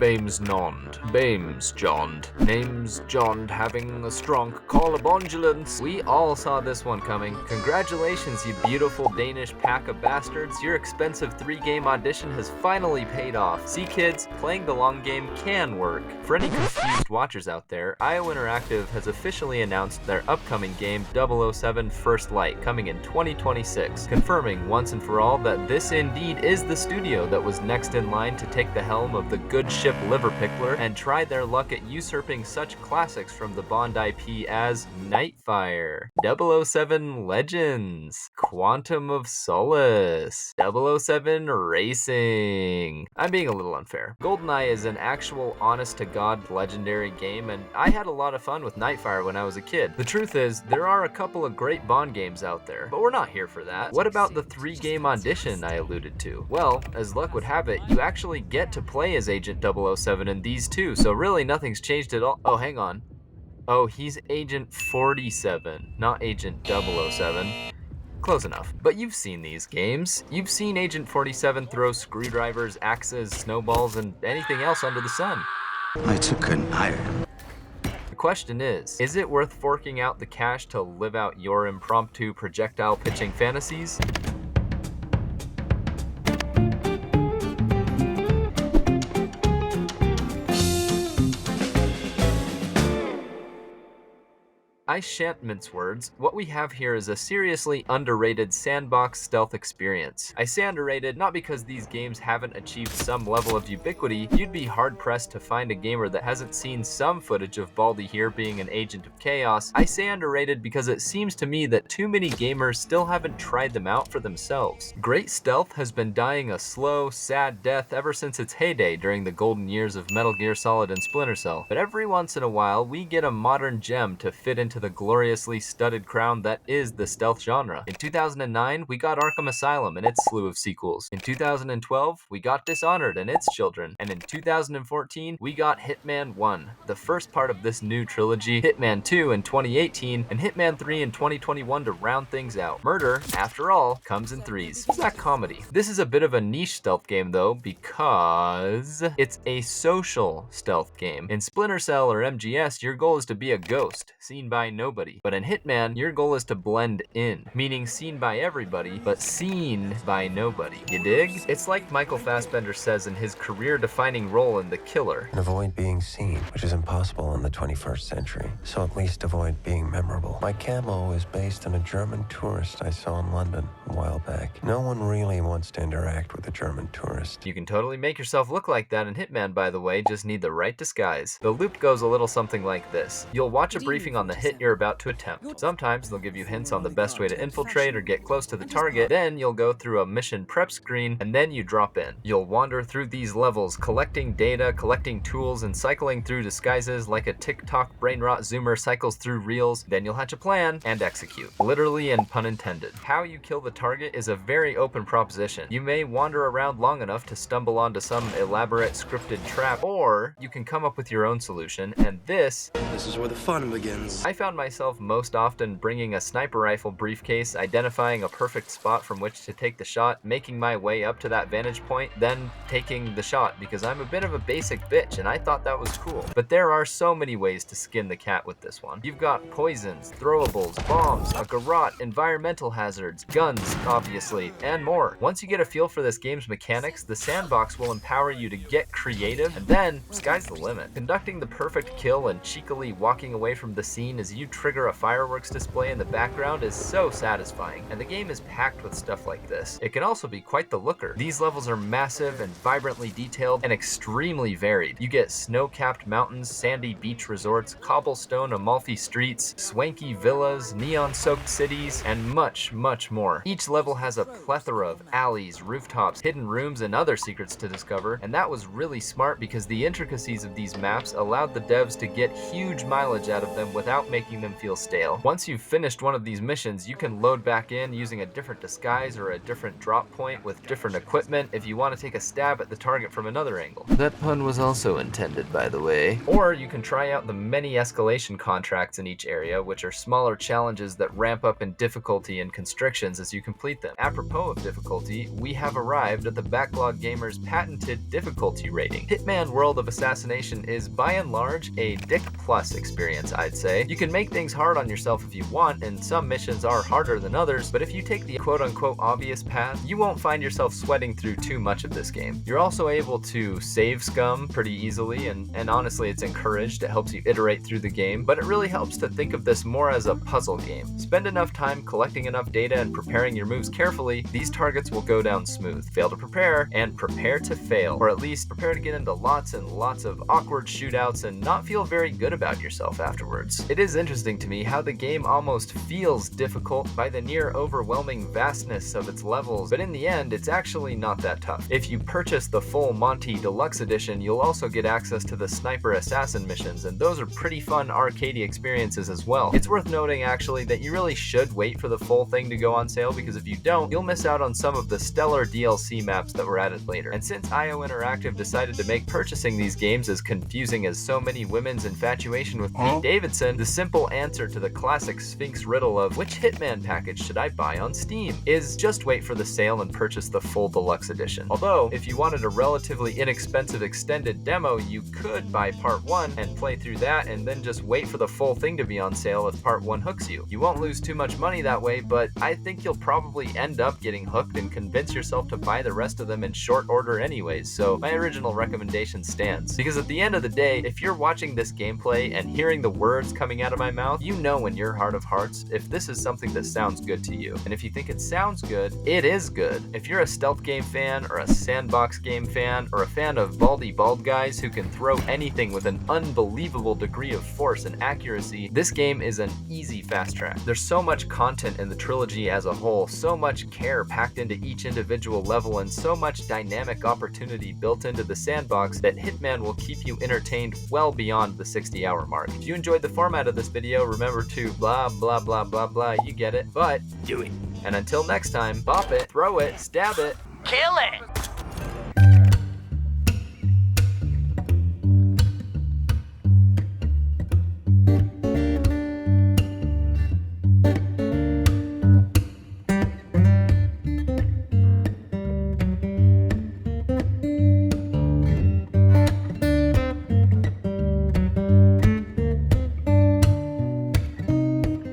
Bames Nond, Bames Jond, names Jond having a strong collabondulance. We all saw this one coming. Congratulations, you beautiful Danish pack of bastards. Your expensive 3-game audition has finally paid off. See kids, playing the long game can work. For any confused watchers out there, IO Interactive has officially announced their upcoming game 007 First Light coming in 2026, confirming once and for all that this indeed is the studio that was next in line to take the helm of the good ship Liverpickler and try their luck at usurping such classics from the Bond IP as Nightfire, 007 Legends, Quantum of Solace, 007 Racing. I'm being a little unfair. GoldenEye is an actual honest-to-God legendary game, and I had a lot of fun with Nightfire when I was a kid. The truth is, there are a couple of great Bond games out there, but we're not here for that. What about the 3-game audition I alluded to? Well, as luck would have it, you actually get to play as Agent 007 in these too, so really nothing's changed at all. Oh, hang on. Oh, he's Agent 47, not Agent 007. Close enough. But you've seen these games. You've seen Agent 47 throw screwdrivers, axes, snowballs, and anything else under the sun. I just couldn't hire him. The question is it worth forking out the cash to live out your impromptu projectile pitching fantasies? I shan't mince words. What we have here is a seriously underrated sandbox stealth experience. I say underrated not because these games haven't achieved some level of ubiquity. You'd be hard-pressed to find a gamer that hasn't seen some footage of Baldy here being an agent of chaos. I say underrated because it seems to me that too many gamers still haven't tried them out for themselves. Great stealth has been dying a slow, sad death ever since its heyday during the golden years of Metal Gear Solid and Splinter Cell. But every once in a while, we get a modern gem to fit into the gloriously studded crown that is the stealth genre. In 2009, we got Arkham Asylum and its slew of sequels. In 2012, we got Dishonored and its children. And in 2014, we got Hitman 1, the first part of this new trilogy, Hitman 2 in 2018, and Hitman 3 in 2021 to round things out. Murder, after all, comes in threes. It's not comedy. This is a bit of a niche stealth game though, because it's a social stealth game. In Splinter Cell or MGS, your goal is to be a ghost, seen by nobody. But in Hitman, your goal is to blend in, meaning seen by everybody, but seen by nobody. You dig? It's like Michael Fassbender says in his career-defining role in The Killer. And avoid being seen, which is impossible in the 21st century. So at least avoid being memorable. My camo is based on a German tourist I saw in London a while back. No one really wants to interact with a German tourist. You can totally make yourself look like that in Hitman, by the way, just need the right disguise. The loop goes a little something like this. You'll watch a briefing on the hit you're about to attempt. Sometimes they'll give you hints on the best way to infiltrate or get close to the target. Then you'll go through a mission prep screen, and then you drop in. You'll wander through these levels, collecting data, collecting tools, and cycling through disguises like a TikTok brain rot zoomer cycles through reels. Then you'll hatch a plan and execute. Literally and pun intended. How you kill the target is a very open proposition. You may wander around long enough to stumble onto some elaborate scripted trap, or you can come up with your own solution, and this is where the fun begins. I found myself most often bringing a sniper rifle briefcase, identifying a perfect spot from which to take the shot, making my way up to that vantage point, then taking the shot, because I'm a bit of a basic bitch and I thought that was cool. But there are so many ways to skin the cat with this one. You've got poisons, throwables, bombs, a garrote, environmental hazards, guns, obviously, and more. Once you get a feel for this game's mechanics, the sandbox will empower you to get creative, and then sky's the limit. Conducting the perfect kill and cheekily walking away from the scene as you trigger a fireworks display in the background is so satisfying, and the game is packed with stuff like this. It can also be quite the looker. These levels are massive and vibrantly detailed and extremely varied. You get snow-capped mountains, sandy beach resorts, cobblestone Amalfi streets, swanky villas, neon-soaked cities, and much, much more. Each level has a plethora of alleys, rooftops, hidden rooms, and other secrets to discover, and that was really smart because the intricacies of these maps allowed the devs to get huge mileage out of them without making making them feel stale. Once you've finished one of these missions, you can load back in using a different disguise or a different drop point with different equipment if you want to take a stab at the target from another angle. That pun was also intended, by the way. Or you can try out the many escalation contracts in each area, which are smaller challenges that ramp up in difficulty and constrictions as you complete them. Apropos of difficulty, we have arrived at the Backlog Gamer's patented difficulty rating. Hitman World of Assassination is by and large a Dick Plus experience, I'd say. You can make things hard on yourself if you want, and some missions are harder than others, but if you take the quote-unquote obvious path, you won't find yourself sweating through too much of this game. You're also able to save scum pretty easily, and honestly it's encouraged. It helps you iterate through the game, but it really helps to think of this more as a puzzle game. Spend enough time collecting enough data and preparing your moves carefully, these targets will go down smooth. Fail to prepare, and prepare to fail, or at least prepare to get into lots and lots of awkward shootouts and not feel very good about yourself afterwards. It is interesting to me how the game almost feels difficult by the near overwhelming vastness of its levels, but in the end, it's actually not that tough. If you purchase the full Monty Deluxe Edition, you'll also get access to the Sniper Assassin missions, and those are pretty fun arcadey experiences as well. It's worth noting actually that you really should wait for the full thing to go on sale, because if you don't, you'll miss out on some of the stellar DLC maps that were added later. And since IO Interactive decided to make purchasing these games as confusing as so many women's infatuation with Pete Davidson, the simple answer to the classic Sphinx riddle of which Hitman package should I buy on Steam is just wait for the sale and purchase the full deluxe edition. Although, if you wanted a relatively inexpensive extended demo, you could buy part 1 and play through that and then just wait for the full thing to be on sale if part 1 hooks you. You won't lose too much money that way, but I think you'll probably end up getting hooked and convince yourself to buy the rest of them in short order anyways, so my original recommendation stands. Because at the end of the day, if you're watching this gameplay and hearing the words coming out of my mouth, you know in your heart of hearts if this is something that sounds good to you. And if you think it sounds good, it is good. If you're a stealth game fan, or a sandbox game fan, or a fan of baldy bald guys who can throw anything with an unbelievable degree of force and accuracy, this game is an easy fast track. There's so much content in the trilogy as a whole, so much care packed into each individual level, and so much dynamic opportunity built into the sandbox that Hitman will keep you entertained well beyond the 60-hour mark. If you enjoyed the format of this video, remember to blah blah blah blah blah, you get it, but do it. And until next time, bop it, throw it, stab it, Kill it!